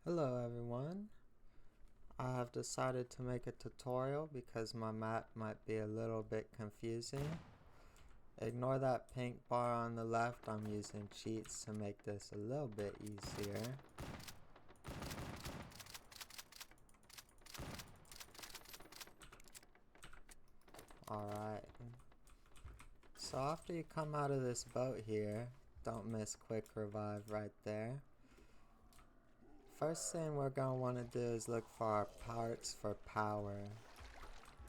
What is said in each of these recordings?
Hello everyone. I have decided to make a tutorial because my map might be a little bit confusing. Ignore that pink bar on the left. I'm using cheats to make this a little bit easier. Alright. So after you come out of this boat here, don't miss quick revive right there. First thing we're going to want to do is look for our parts for power.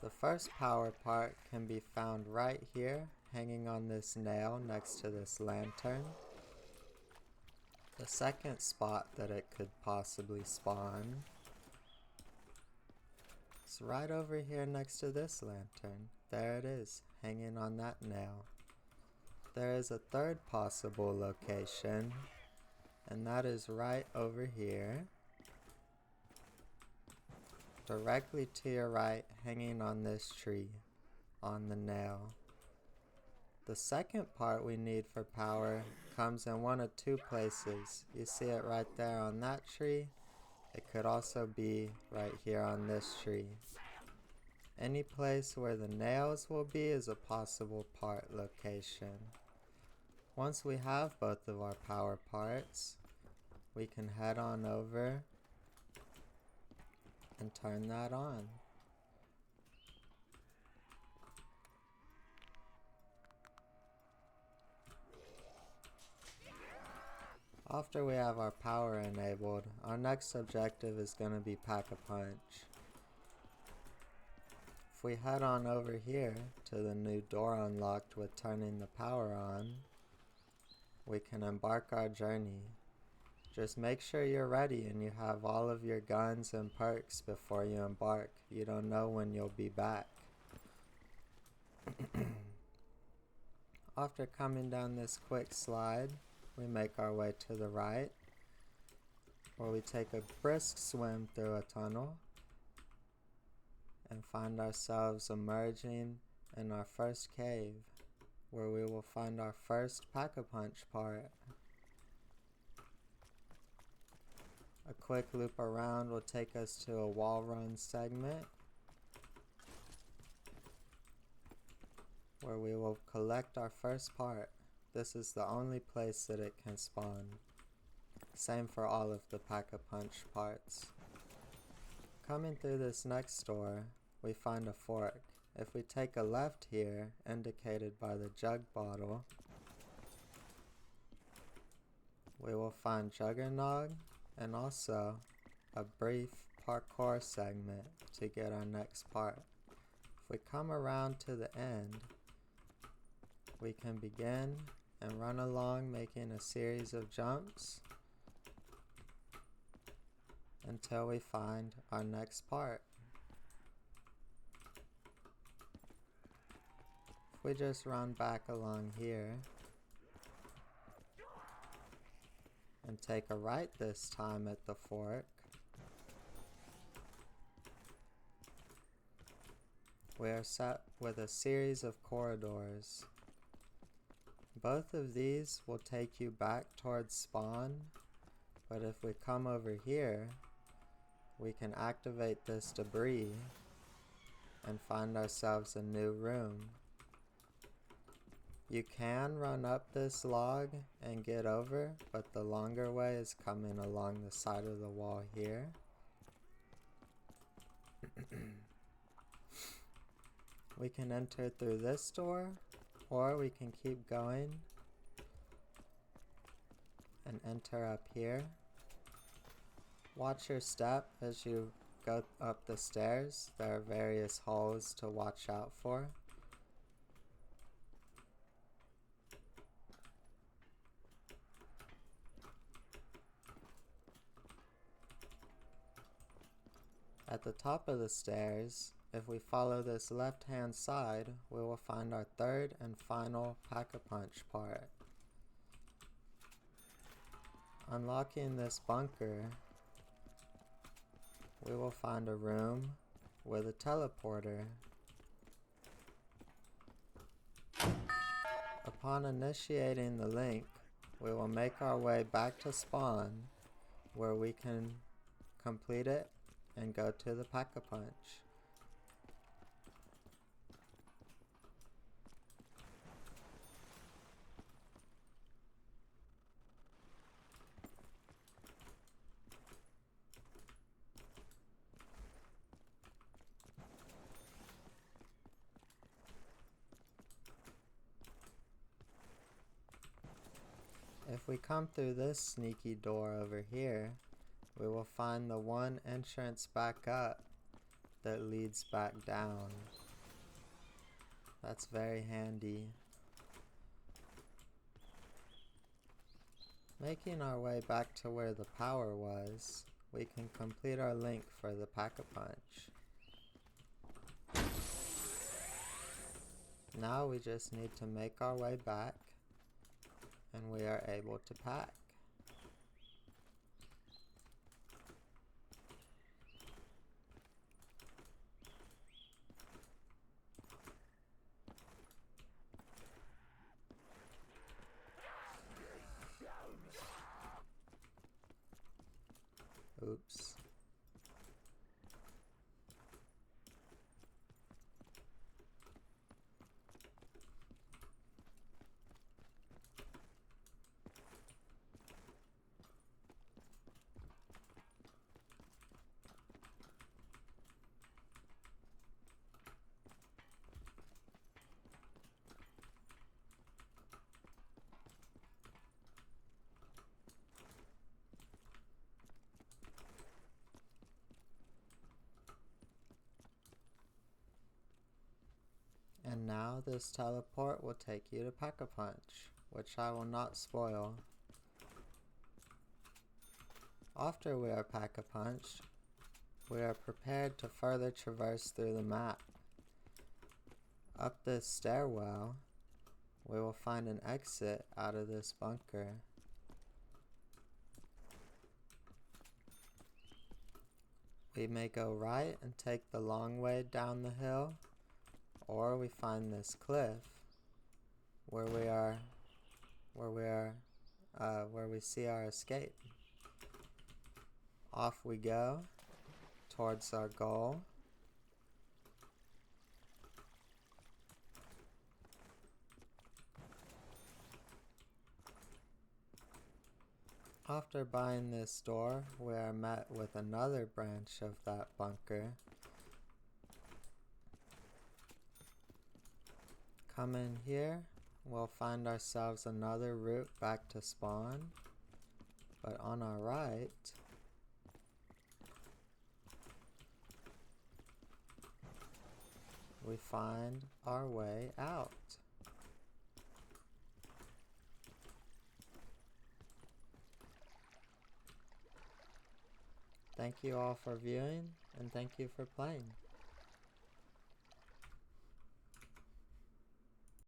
The first power part can be found right here, hanging on this nail next to this lantern. The second spot that it could possibly spawn is right over here next to this lantern. There it is, hanging on that nail. There is a third possible location, and that is right over here, directly to your right, hanging on this tree, on the nail. The second part we need for power comes in one of two places. You see it right there on that tree. It could also be right here on this tree. Any place where the nails will be is a possible part location. Once we have both of our power parts, we can head on over and turn that on. After we have our power enabled, our next objective is going to be Pack-a-Punch. If we head on over here to the new door unlocked with turning the power on, we can embark our journey. Just make sure you're ready and you have all of your guns and perks before you embark. You don't know when you'll be back. After coming down this quick slide, we make our way to the right, where we take a brisk swim through a tunnel and find ourselves emerging in our first cave, where we will find our first Pack-a-Punch part. A quick loop around will take us to a wall run segment, where we will collect our first part. This is the only place that it can spawn. Same for all of the Pack-a-Punch parts. Coming through this next door, we find a fork. If we take a left here, indicated by the jug bottle, we will find Juggernog and also a brief parkour segment to get our next part. If we come around to the end, we can begin and run along, making a series of jumps until we find our next part. If we just run back along here and take a right this time at the fork, we are set with a series of corridors. Both of these will take you back towards spawn, but if we come over here, we can activate this debris and find ourselves a new room. You can run up this log and get over, but the longer way is coming along the side of the wall here. We can enter through this door, or we can keep going and enter up here. Watch your step as you go up the stairs. There are various holes to watch out for. At the top of the stairs, if we follow this left-hand side, we will find our third and final Pack-a-Punch part. Unlocking this bunker, we will find a room with a teleporter. Upon initiating the link, we will make our way back to spawn, where we can complete it and go to the Pack-a-Punch. If we come through this sneaky door over here, we will find the one entrance back up that leads back down. That's very handy. Making our way back to where the power was, we can complete our link for the Pack-a-Punch. Now we just need to make our way back, and we are able to pack. Oops. And now this teleport will take you to Pack-a-Punch, which I will not spoil. After we are Pack-a-Punched, we are prepared to further traverse through the map. Up this stairwell, we will find an exit out of this bunker. We may go right and take the long way down the hill, or we find this cliff where we see our escape. Off we go towards our goal. After buying this door, we are met with another branch of that bunker. Come in here, we'll find ourselves another route back to spawn, but on our right, we find our way out. Thank you all for viewing, and thank you for playing.